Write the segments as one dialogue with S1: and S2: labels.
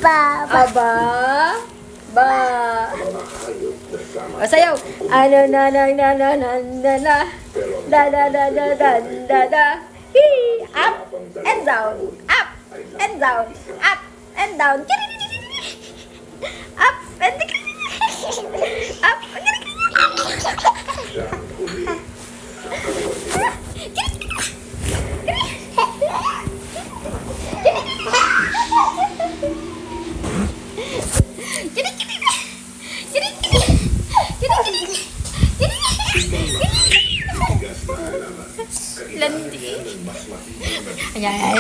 S1: Aba. Ba. O, sayaw. Ano na na na na na na na. Da da da da da da da. Hee. Up and down. Up and down. Up and down. Up and up. Landi. Ayan.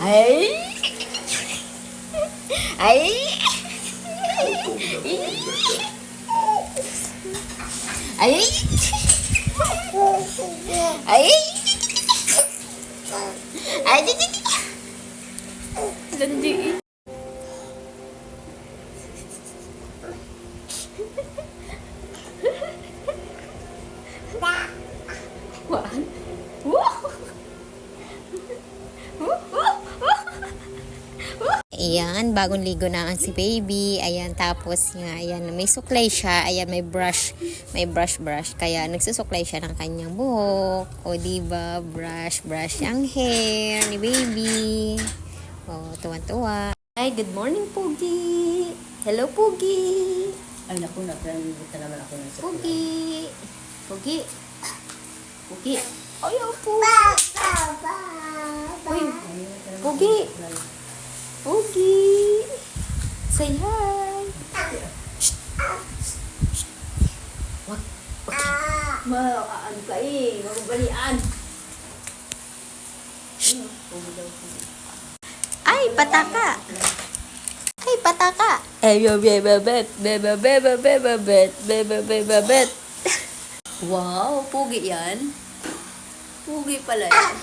S1: Ay. Ay. Ay. Ay. Ay. Landi. Ayan, bagong ligo na ang si baby. Ayan, tapos nga, ayan, may suklay siya. Ayan, may brush. Kaya, nagsusuklay siya ng kanyang buhok. O, diba? Brush ang hair ni baby. O, tuwan-tuwa. Ay, good morning, Pogi. Hello, Pogi.
S2: Ay, naku, napralibutan naman ako ng sakit.
S1: Pogi. Ayaw po. Uy, Pogi. Say hi. Wag.
S2: Ano ka eh, magubalian.
S1: Ay, pataka. Bebebet. Wow, pugi yan. Pugi pala yan.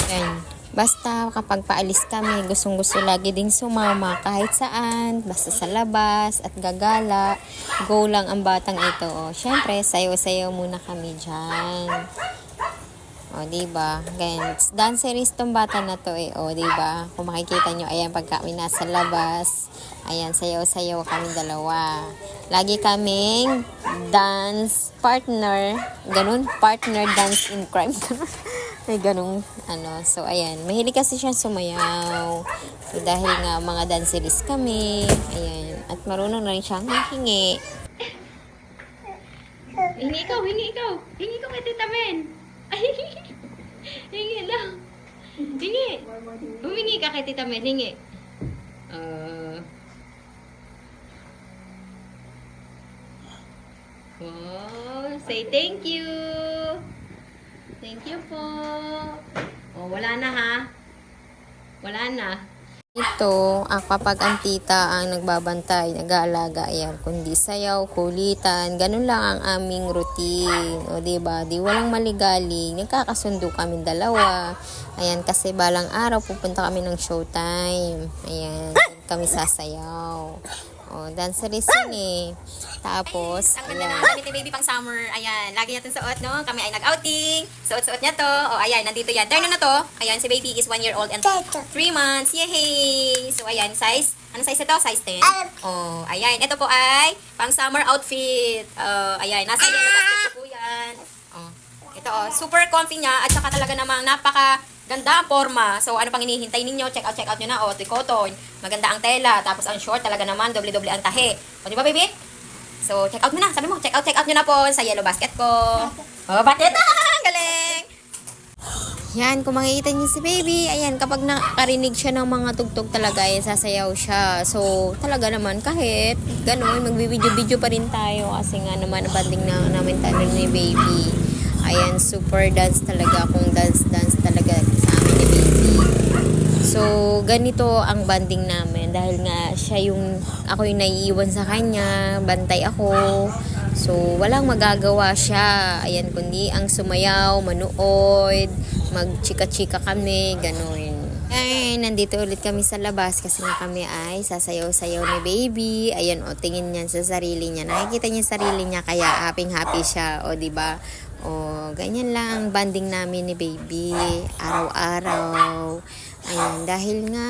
S1: Ayan. Basta kapag paalis kami, gustong-gusto lagi ding sumama kahit saan, basta sa labas at gagala, go lang ang batang ito. O, syempre, sayo-sayo muna kami dyan. O, diba? Ganyan. Dancerist tong bata na to eh. O, diba? Kung makikita nyo, ayan, pag kami nasa labas, ayan, sayo-sayo kami dalawa. Lagi kaming dance partner, ganun, partner dance in crime. May ganung so ayan, mahilig kasi siya sumayaw. So dahil nga mga dancerist kami, ayan, at marunong na rin siyang hingi. Hingi ikaw kay Tita Men. Ay, hingi lang. Humingi ka kay Tita Men, hingi. Wow, say thank you. Thank you po. Oh, wala na ha? Wala na. Ito, kapag ang tita ang nagbabantay, nag-aalaga, ayan, kundi sayaw, kulitan, ganun lang ang aming routine. O, diba? Di walang maligaling. Nagkakasundo kami dalawa. Ayan, kasi balang araw pupunta kami ng showtime. Ayan, kami sasayaw. O, dancerist yun eh. Tapos,
S3: ang ganda na damit ni baby pang summer. Ayan, lagi natin suot, no? Kami ay nag-outing. Suot-suot niya to. O, ayan, nandito yan. Turn na to. Ayan, si baby is 1 year old and 3 months. Yay! So, ayan, size. Anong size ito? Size 10. O, ayan. Ito po ay pang summer outfit. Ayan, nasa yellow basket po yan. O, ito, super comfy niya. At saka talaga namang ganda ang forma. So, ano pang hinihintay ninyo? Check out nyo na. O, cotton. Maganda ang tela. Tapos, ang short talaga naman. Doble-doble ang tahe. O, di ba, baby? So, check out mo na. Sabi mo, check out nyo na po sa yellow basket ko. Oh, bakit? Galing!
S1: yan, kung makikita niyo si baby, ayan, kapag nakarinig siya ng mga tugtog talaga, ayan, sasayaw siya. So, talaga naman, kahit gano'n, magbibideo-video pa rin tayo kasi nga naman, banding na namin tayo ni baby. Ayan, super dance talaga, kung dance talaga sa amin ni baby. So, ganito ang banding namin dahil nga siya ako yung naiiwan sa kanya, bantay ako. So, walang magagawa siya. Ayan, kundi ang sumayaw, manood, magchika-chika kami, gano'n. Ay, nandito ulit kami sa labas kasi nga kami ay sasayaw-sayaw ni baby. Ayan, o, tingin niya sa sarili niya. Nakikita niya sarili niya kaya happy siya, o, diba? O, ganyan lang ang banding namin ni baby. Araw-araw. Ayan, dahil nga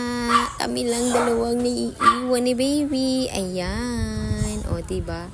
S1: kami lang dalawang naiiwan ni baby. Ayan. O, diba?